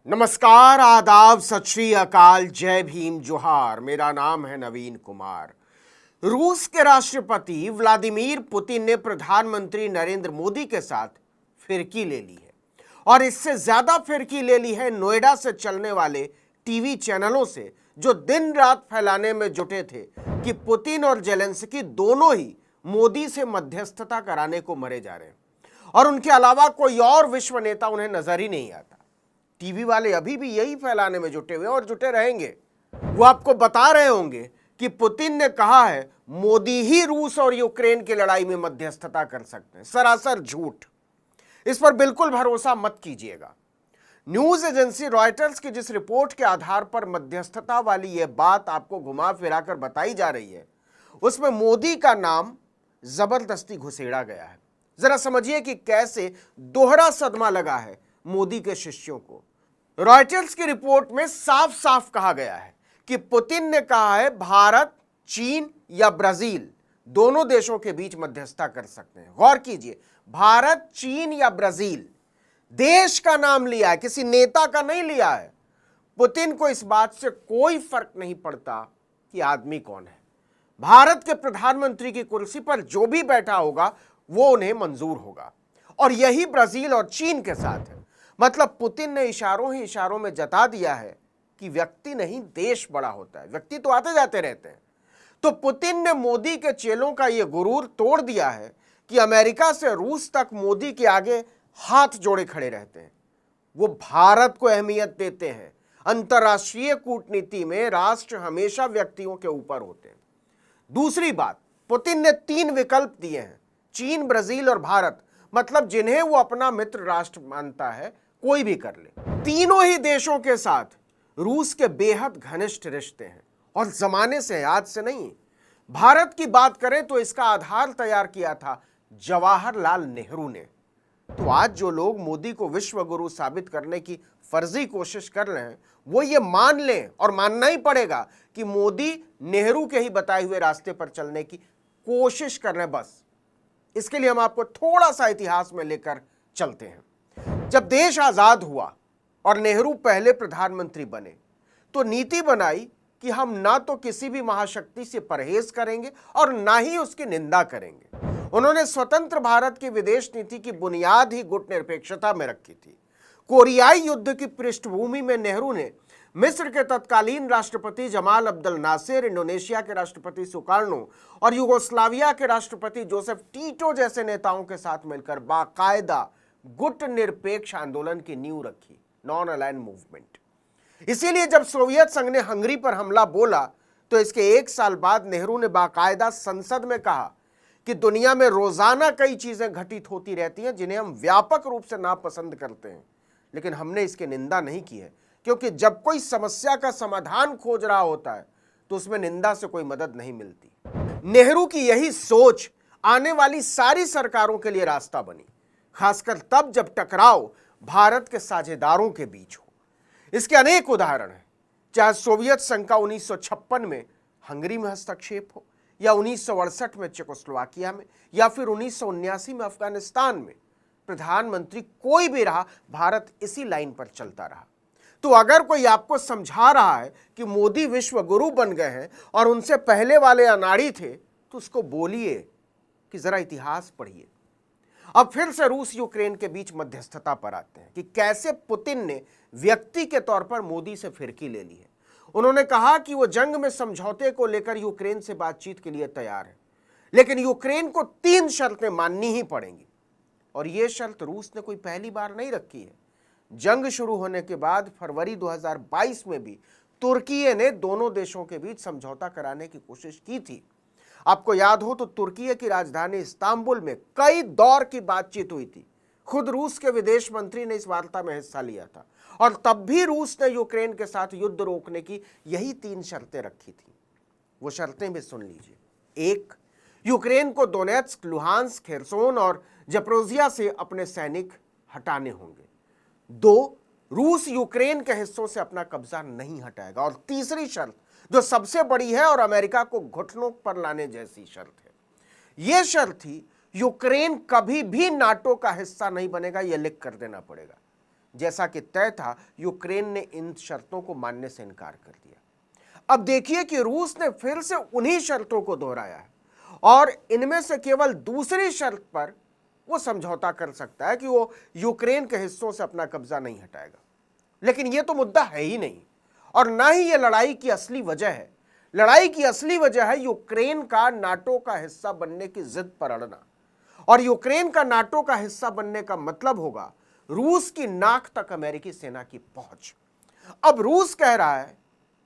नमस्कार, आदाब, सत श्री अकाल, जय भीम, जोहार। मेरा नाम है नवीन कुमार। रूस के राष्ट्रपति व्लादिमीर पुतिन ने प्रधानमंत्री नरेंद्र मोदी के साथ फिरकी ले ली है और इससे ज्यादा फिरकी ले ली है नोएडा से चलने वाले टीवी चैनलों से, जो दिन रात फैलाने में जुटे थे कि पुतिन और जेलेंस्की दोनों ही मोदी से मध्यस्थता कराने को मरे जा रहे हैं और उनके अलावा कोई और विश्व नेता उन्हें नजर ही नहीं आता। टीवी वाले अभी भी यही फैलाने में जुटे हुए और जुटे रहेंगे। वो आपको बता रहे होंगे कि पुतिन ने कहा है मोदी ही रूस और यूक्रेन की लड़ाई में मध्यस्थता कर सकते हैं। सरासर झूठ। इस पर बिल्कुल भरोसा मत कीजिएगा। न्यूज एजेंसी रॉयटर्स की जिस रिपोर्ट के आधार पर मध्यस्थता वाली यह बात आपको घुमा फिराकर बताई जा रही है, उसमें मोदी का नाम जबरदस्ती घुसेड़ा गया है। जरा समझिए कि कैसे दोहरा सदमा लगा है मोदी के शिष्यों को। रॉयटर्स की रिपोर्ट में साफ साफ कहा गया है कि पुतिन ने कहा है भारत, चीन या ब्राजील दोनों देशों के बीच मध्यस्थता कर सकते हैं। गौर कीजिए, भारत, चीन या ब्राजील, देश का नाम लिया है, किसी नेता का नहीं लिया है। पुतिन को इस बात से कोई फर्क नहीं पड़ता कि आदमी कौन है। भारत के प्रधानमंत्री की कुर्सी पर जो भी बैठा होगा वो उन्हें मंजूर होगा, और यही ब्राजील और चीन के साथ है। मतलब पुतिन ने इशारों ही इशारों में जता दिया है कि व्यक्ति नहीं, देश बड़ा होता है। व्यक्ति तो आते जाते रहते हैं। तो पुतिन ने मोदी के चेलों का यह गुरूर तोड़ दिया है कि अमेरिका से रूस तक मोदी के आगे हाथ जोड़े खड़े रहते हैं। वो भारत को अहमियत देते हैं। अंतर्राष्ट्रीय कूटनीति में राष्ट्र हमेशा व्यक्तियों के ऊपर होते हैं। दूसरी बात, पुतिन ने 3 विकल्प दिए हैं, चीन, ब्राजील और भारत। मतलब जिन्हें वो अपना मित्र राष्ट्र मानता है, कोई भी कर ले। तीनों ही देशों के साथ रूस के बेहद घनिष्ठ रिश्ते हैं और जमाने से, आज से नहीं। भारत की बात करें तो इसका आधार तैयार किया था जवाहरलाल नेहरू ने। तो आज जो लोग मोदी को विश्व गुरु साबित करने की फर्जी कोशिश कर रहे हैं, वो ये मान लें, और मानना ही पड़ेगा, कि मोदी नेहरू के ही बताए हुए रास्ते पर चलने की कोशिश कर रहे हैं। बस इसके लिए हम आपको थोड़ा सा इतिहास में लेकर चलते हैं। जब देश आजाद हुआ और नेहरू पहले प्रधानमंत्री बने, तो नीति बनाई कि हम ना तो किसी भी महाशक्ति से परहेज करेंगे और ना ही उसकी निंदा करेंगे। उन्होंने स्वतंत्र भारत की विदेश नीति की बुनियाद ही गुटनिरपेक्षता में रखी थी। कोरियाई युद्ध की पृष्ठभूमि में नेहरू ने मिस्र के तत्कालीन राष्ट्रपति जमाल अब्दुल नासिर, इंडोनेशिया के राष्ट्रपति सुकार्नो और युगोस्लाविया के राष्ट्रपति जोसेफ टीटो जैसे नेताओं के साथ मिलकर बाकायदा गुट निरपेक्ष आंदोलन की नींव रखी, नॉन अलाइंड मूवमेंट। इसीलिए जब सोवियत संघ ने हंगरी पर हमला बोला, तो इसके 1 साल बाद नेहरू ने बाकायदा संसद में कहा कि दुनिया में रोजाना कई चीजें घटित होती रहती हैं जिन्हें हम व्यापक रूप से नापसंद करते हैं, लेकिन हमने इसकी निंदा नहीं की है, क्योंकि जब कोई समस्या का समाधान खोज रहा होता है तो उसमें निंदा से कोई मदद नहीं मिलती। नेहरू की यही सोच आने वाली सारी सरकारों के लिए रास्ता बनी, खासकर तब जब टकराव भारत के साझेदारों के बीच हो। इसके अनेक उदाहरण हैं, चाहे सोवियत संघ का 1956 में हंगरी में हस्तक्षेप हो, या 1968 में चेकोस्लोवाकिया में, या फिर 1979 में अफगानिस्तान में। प्रधानमंत्री कोई भी रहा, भारत इसी लाइन पर चलता रहा। तो अगर कोई आपको समझा रहा है कि मोदी विश्व गुरु बन गए हैं और उनसे पहले वाले अनाड़ी थे, तो उसको बोलिए कि जरा इतिहास पढ़िए। अब फिर से रूस यूक्रेन के बीच मध्यस्थता पर आते हैं कि कैसे पुतिन ने व्यक्ति के तौर पर मोदी से फिरकी ले ली है। उन्होंने कहा कि वो जंग में समझौते को लेकर यूक्रेन से बातचीत के लिए तैयार है, लेकिन यूक्रेन को 3 शर्तें माननी ही पड़ेंगी। और ये शर्त रूस ने कोई पहली बार नहीं रखी है। जंग शुरू होने के बाद फरवरी 2022 में भी तुर्की ने दोनों देशों के बीच समझौता कराने की कोशिश की थी। आपको याद हो तो तुर्की की राजधानी इस्तांबुल में कई दौर की बातचीत हुई थी। खुद रूस के विदेश मंत्री ने इस वार्ता में हिस्सा लिया था, और तब भी रूस ने यूक्रेन के साथ युद्ध रोकने की यही 3 शर्तें रखी थी। वो शर्तें भी सुन लीजिए। 1, यूक्रेन को दोनेत्स्क, लुहांस्क, खेरसोन और जपोरिजिया से अपने सैनिक हटाने होंगे। 2, रूस यूक्रेन के हिस्सों से अपना कब्जा नहीं हटाएगा। और तीसरी शर्त, जो सबसे बड़ी है और अमेरिका को घुटनों पर लाने जैसी शर्त है, यह शर्त थी यूक्रेन कभी भी नाटो का हिस्सा नहीं बनेगा। यह लिख कर देना पड़ेगा। जैसा कि तय था, यूक्रेन ने इन शर्तों को मानने से इनकार कर दिया। अब देखिए कि रूस ने फिर से उन्हीं शर्तों को दोहराया है और इनमें से केवल दूसरी शर्त पर वो समझौता कर सकता है कि वो यूक्रेन के हिस्सों से अपना कब्जा नहीं हटाएगा। लेकिन ये तो मुद्दा है ही नहीं और ना ही ये लड़ाई की असली वजह है। लड़ाई की असली वजह है यूक्रेन का नाटो का हिस्सा बनने की जिद पर अड़ना। और यूक्रेन का नाटो का हिस्सा बनने का मतलब होगा रूस की नाक तक अमेरिकी सेना की पहुंच। अब रूस कह रहा है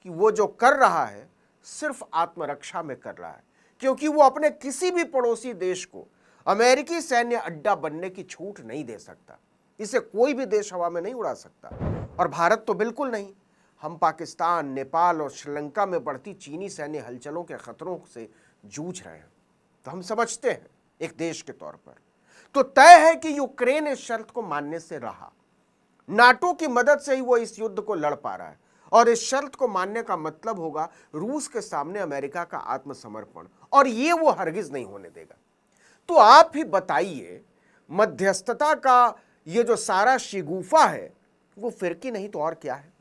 कि वो जो कर रहा है सिर्फ आत्मरक्षा में कर रहा है, क्योंकि वो अपने किसी भी पड़ोसी देश को अमेरिकी सैन्य अड्डा बनने की छूट नहीं दे सकता। इसे कोई भी देश हवा में नहीं उड़ा सकता और भारत तो बिल्कुल नहीं। हम पाकिस्तान, नेपाल और श्रीलंका में बढ़ती चीनी सैन्य हलचलों के खतरों से जूझ रहे हैं, तो हम समझते हैं एक देश के तौर पर। तो तय है कि यूक्रेन इस शर्त को मानने से रहा। नाटो की मदद से ही वो इस युद्ध को लड़ पा रहा है और इस शर्त को मानने का मतलब होगा रूस के सामने अमेरिका का आत्मसमर्पण, और ये वो हरगिज नहीं होने देगा। तो आप ही बताइए, मध्यस्थता का ये जो सारा शिगुफा है वो फिरकी नहीं तो और क्या है?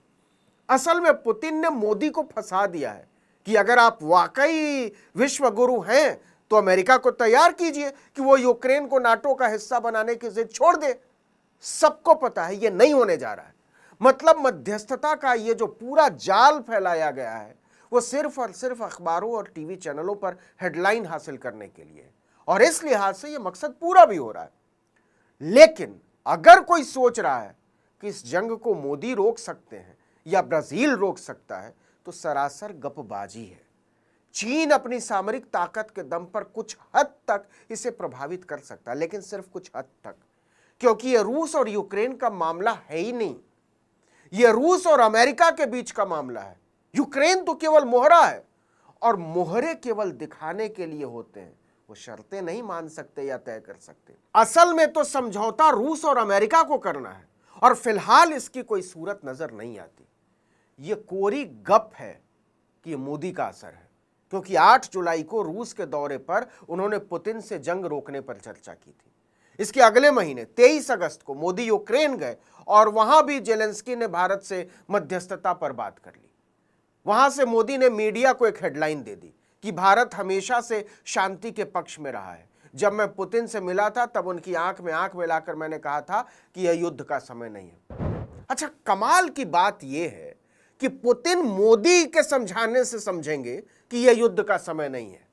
असल में पुतिन ने मोदी को फंसा दिया है कि अगर आप वाकई विश्व गुरु हैं तो अमेरिका को तैयार कीजिए कि वो यूक्रेन को नाटो का हिस्सा बनाने की जिद छोड़ दे। सबको पता है ये नहीं होने जा रहा है। मतलब मध्यस्थता का ये जो पूरा जाल फैलाया गया है वो सिर्फ और सिर्फ अखबारों और टीवी चैनलों पर हेडलाइन हासिल करने के लिए है और इस लिहाज से ये मकसद पूरा भी हो रहा है। लेकिन अगर कोई सोच रहा है कि इस जंग को मोदी रोक सकते हैं या ब्राजील रोक सकता है तो सरासर गपबाजी है। चीन अपनी सामरिक ताकत के दम पर कुछ हद तक इसे प्रभावित कर सकता है, लेकिन सिर्फ कुछ हद तक, क्योंकि यह रूस और यूक्रेन का मामला है ही नहीं। यह रूस और अमेरिका के बीच का मामला है। यूक्रेन तो केवल मोहरा है और मोहरे केवल दिखाने के लिए होते हैं, वो शर्तें नहीं मान सकते या तय कर सकते। असल में तो समझौता रूस और अमेरिका को करना है और फिलहाल इसकी कोई सूरत नजर नहीं आती। ये कोरी गप है कि मोदी का असर है, क्योंकि 8 जुलाई को रूस के दौरे पर उन्होंने पुतिन से जंग रोकने पर चर्चा की थी। इसके अगले महीने 23 अगस्त को मोदी यूक्रेन गए और वहां भी जेलेंस्की ने भारत से मध्यस्थता पर बात कर ली। वहां से मोदी ने मीडिया को एक हेडलाइन दे दी कि भारत हमेशा से शांति के पक्ष में रहा है। जब मैं पुतिन से मिला था तब उनकी आंख में आंख मिलाकर मैंने कहा था कि यह युद्ध का समय नहीं है। अच्छा, कमाल की बात यह है कि पुतिन मोदी के समझाने से समझेंगे कि यह युद्ध का समय नहीं है।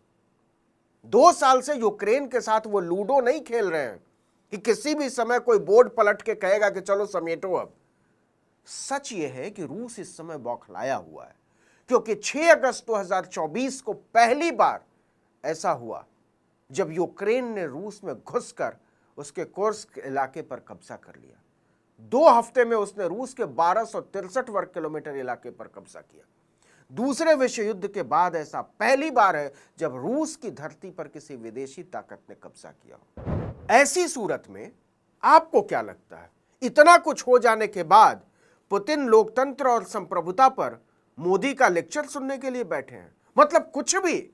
2 साल से यूक्रेन के साथ वो लूडो नहीं खेल रहे हैं कि किसी भी समय कोई बोर्ड पलट के कहेगा कि चलो समेटो। अब सच यह है कि रूस इस समय बौखलाया हुआ है, क्योंकि 6 अगस्त 2024 को पहली बार ऐसा हुआ जब यूक्रेन ने रूस में घुसकर उसके कुर्स्क इलाके पर कब्जा कर लिया। 2 हफ्ते में उसने रूस के 1263 वर्ग किलोमीटर इलाके पर कब्जा किया। दूसरे विश्व युद्ध के बाद ऐसा पहली बार है जब रूस की धरती पर किसी विदेशी ताकत ने कब्जा किया हो। ऐसी सूरत में आपको क्या लगता है, इतना कुछ हो जाने के बाद पुतिन लोकतंत्र और संप्रभुता पर मोदी का लेक्चर सुनने के लिए बैठे हैं? मतलब कुछ भी।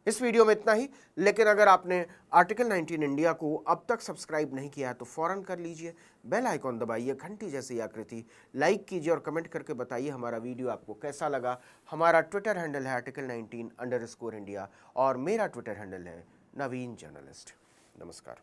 इस वीडियो में इतना ही, लेकिन अगर आपने आर्टिकल 19 इंडिया को अब तक सब्सक्राइब नहीं किया है तो फौरन कर लीजिए। बेल आइकॉन दबाइए, घंटी जैसी आकृति, लाइक कीजिए और कमेंट करके बताइए हमारा वीडियो आपको कैसा लगा। हमारा ट्विटर हैंडल है article19_India और मेरा ट्विटर हैंडल है नवीन जर्नलिस्ट। नमस्कार।